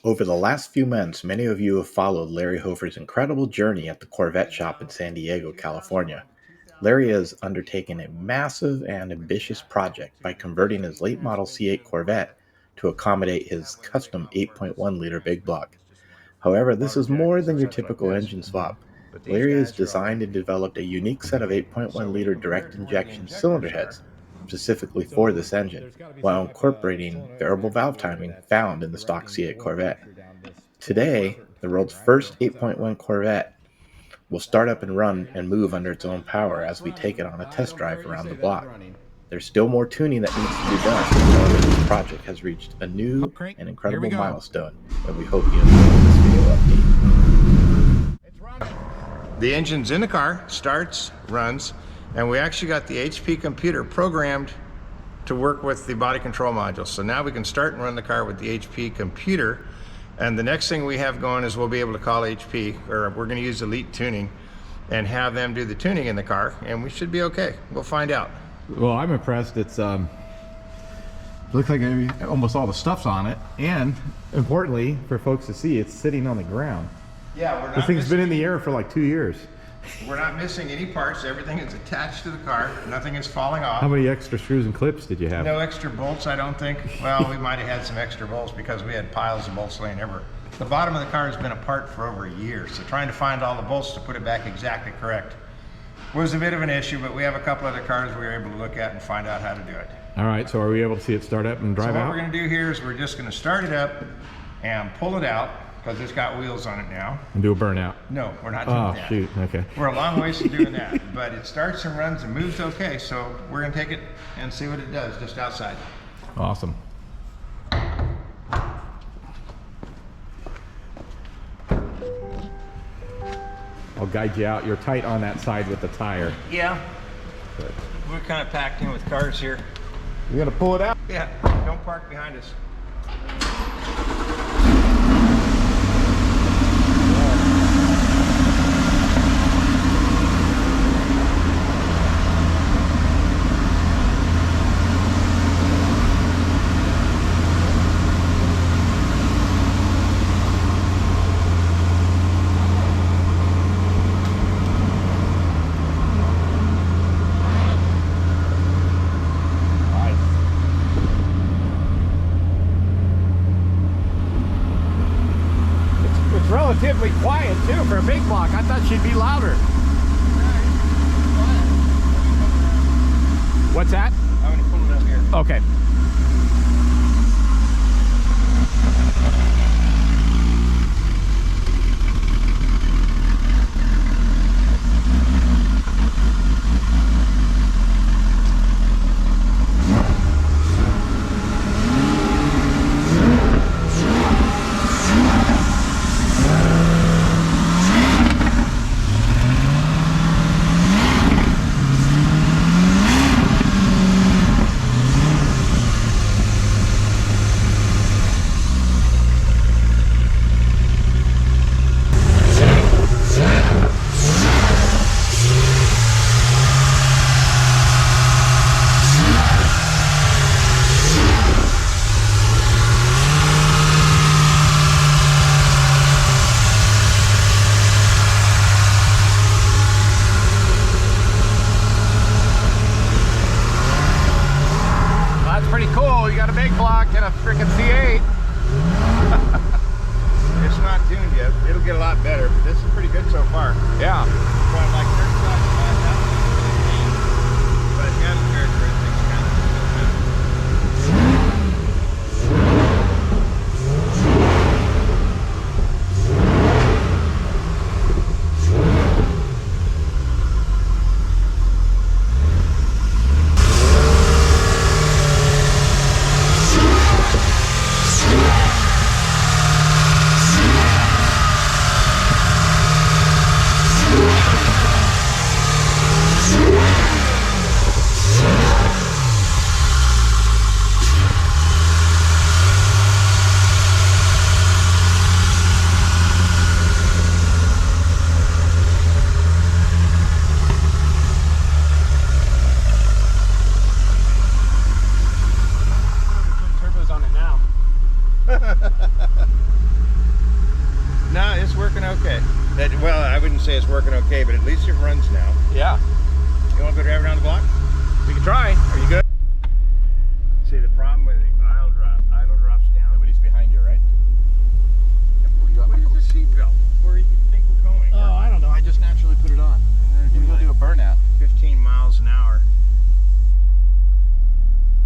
Over the last few months, many of you have followed Larry Hofer's incredible journey at the Corvette shop in San Diego, California. Larry has undertaken a massive and ambitious project by converting his late model C8 Corvette to accommodate his custom 8.1-liter big block. However, this is more than your typical engine swap. Larry has designed and developed a unique set of 8.1-liter direct injection cylinder heads specifically for this engine, while incorporating variable valve timing found in the stock C8 Corvette. Today, the world's first 8.1 Corvette will start up and run and move under its own power as we take it on a test drive around the block. There's still more tuning that needs to be done. However, this project has reached a new and incredible milestone, and we hope you enjoy this video update. The engine's in the car, starts, runs, and we actually got the HP computer programmed to work with the body control module. So now we can start and run the car with the HP computer. And the next thing we have going is we'll be able to call HP, or we're going to use Elite Tuning and have them do the tuning in the car, and we should be okay. We'll find out. Well, I'm impressed. It's looks like maybe almost all the stuff's on it, and importantly for folks to see, it's sitting on the ground. Yeah, this thing's been in the air for like 2 years. We're not missing any parts. Everything is attached to the car. Nothing is falling off. How many extra screws and clips did you have? No extra bolts, I don't think. Well, we might have had some extra bolts because we had piles of bolts laying everywhere. The bottom of the car has been apart for over a year, so trying to find all the bolts to put it back exactly correct was a bit of an issue, but we have a couple other cars we were able to look at and find out how to do it. All right, so are we able to see it start up and drive out? So what we're going to do here is we're just going to start it up and pull it out, because it's got wheels on it now. And do a burnout? No, we're not doing that. Oh, shoot, okay. We're a long ways from doing that, but it starts and runs and moves okay, so we're going to take it and see what it does just outside. Awesome. I'll guide you out. You're tight on that side with the tire. Yeah. Good. We're kind of packed in with cars here. You gonna pull it out? Yeah, don't park behind us. Relatively quiet too for a big block. I thought she'd be louder. What's that? I'm going to pull it up here. Okay. Well, I wouldn't say it's working okay, but at least it runs now. Yeah. You want to go drive around the block? We can try. Are you good? See, the problem with the idle drops down. Nobody's behind you, right? What is the seatbelt? Where do you think we're going? Oh, I don't know. I just naturally put it on. You can go do a burnout. 15 miles an hour.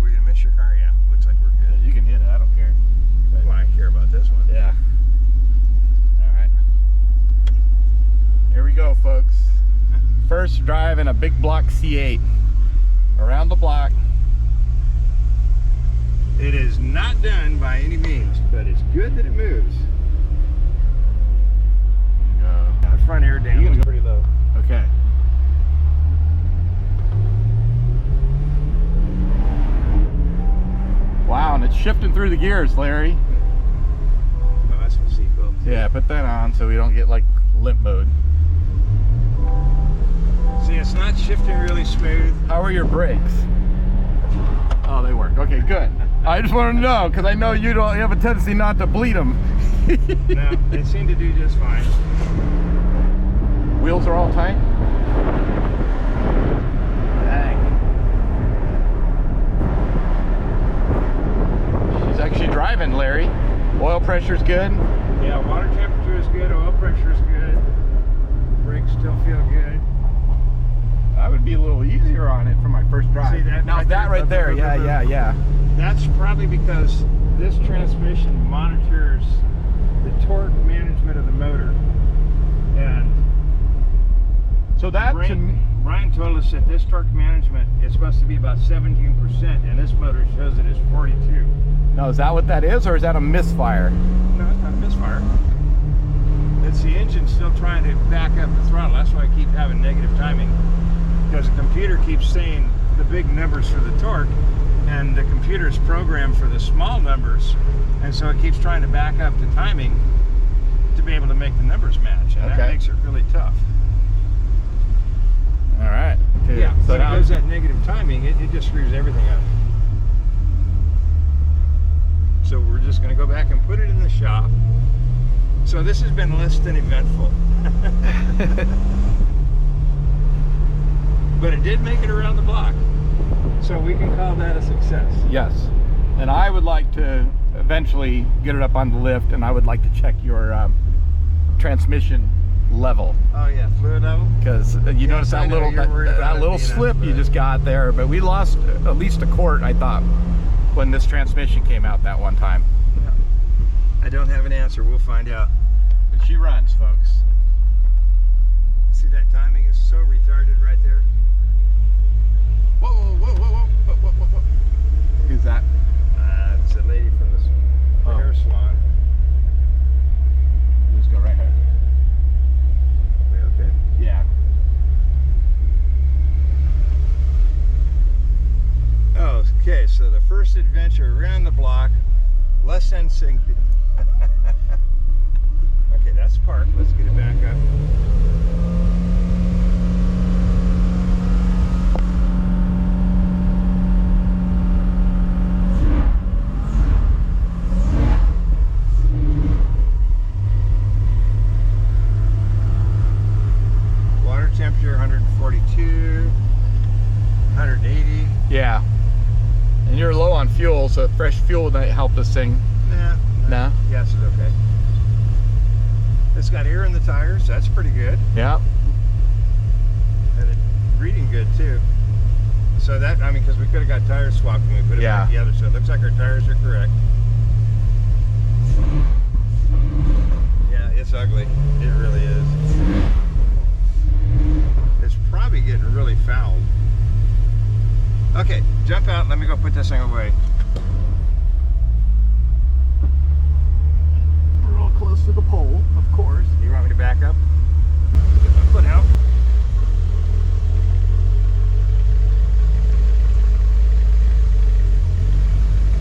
We're gonna miss your car, yeah. Looks like we're Yeah, good. you can hit it. I don't care. Well, I care about this one. Yeah. All right. Here we go, folks. First drive in a big block C8. Around the block. It is not done by any means, but it's good that it moves. The front air down. You're gonna go pretty low. Okay. Wow, and it's shifting through the gears, Larry. Oh, that's my seatbelt. Yeah, put that on so we don't get like limp mode. See, it's not shifting really smooth. How are your brakes? Oh, they work. Okay, good. I just want to know because I know you have a tendency not to bleed them. No, they seem to do just fine. Wheels are all tight. Dang. She's actually driving, Larry. Oil pressure's good. Yeah, water temperature is good, oil pressure is good. Brakes still feel good. I would be a little easier on it for my first drive. See that now right that there? right there, yeah. That's probably because this transmission monitors the torque management of the motor. And So that Brian told us that this torque management is supposed to be about 17%, and this motor shows it as 42. now is that what that is, or is that a misfire? No, it's not a misfire. It's the engine still trying to back up the throttle. That's why I keep having negative timing, because the computer keeps saying the big numbers for the torque, and the computer is programmed for the small numbers, and so it keeps trying to back up the timing to be able to make the numbers match, and Okay. that makes it really tough. All right. Okay. Yeah, So when it goes that negative timing, it just screws everything up. So we're just going to go back and put it in the shop. So this has been less than eventful. But it did make it around the block. So we can call that a success. Yes. And I would like to eventually get it up on the lift, and I would like to check your transmission level, Oh yeah, fluid level? because you notice I that know little you're worried about that it little being slip up, you but- just got there. But we lost at least a quart, I thought, when this transmission came out that one time. I don't have an answer. We'll find out. But she runs, folks. See, that timing is so retarded right there. Whoa, whoa, whoa, whoa, whoa, whoa, whoa, whoa. Who's that? It's a lady from the hair salon. Just go right here. We okay? Yeah. Oh, okay, so the first adventure around the block, less than sync. Okay, that's parked. Let's get it back up. Water temperature 142, 180. Yeah. And you're low on fuel, so fresh fuel would help this thing. Nah. No? Gas is okay. It's got air in the tires. That's pretty good. Yeah. And it's reading good too. So that, I mean, because we could have got tires swapped when we put it Yeah. back together. So it looks like our tires are correct. Yeah, it's ugly. It really is. It's probably getting really fouled. Okay, jump out. Let me go put this thing away. Real close to the pole, of course. You want me to back up? Get my foot out.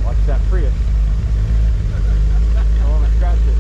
Watch that Prius. I want to scratch it.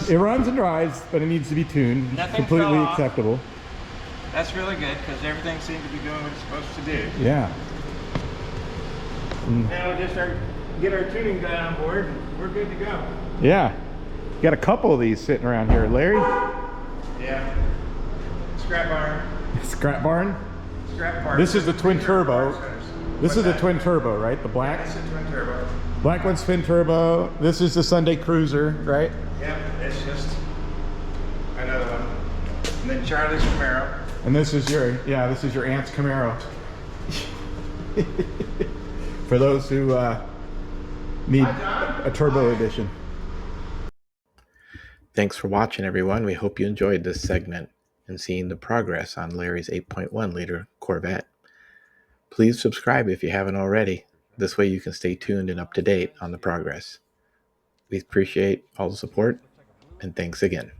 It runs and drives, but it needs to be tuned. Nothing Completely fell off. acceptable. That's really good because everything seemed to be doing what it's supposed to do. Yeah. Now we just get our tuning guy on board and we're good to go. Yeah. Got a couple of these sitting around here, Larry. Yeah. Scrap iron. Scrap barn. Scrap parts. This is the twin turbo. This is What's the that? twin turbo, right? The black. That's a twin turbo. Black one's twin turbo. This is the Sunday Cruiser, right? Yep, it's just another one. And then Charlie's Camaro. And this is your, yeah, this is your aunt's Camaro. For those who need a turbo edition. Thanks for watching, everyone. We hope you enjoyed this segment and seeing the progress on Larry's 8.1 liter Corvette. Please subscribe if you haven't already. This way you can stay tuned and up to date on the progress. We appreciate all the support, and thanks again.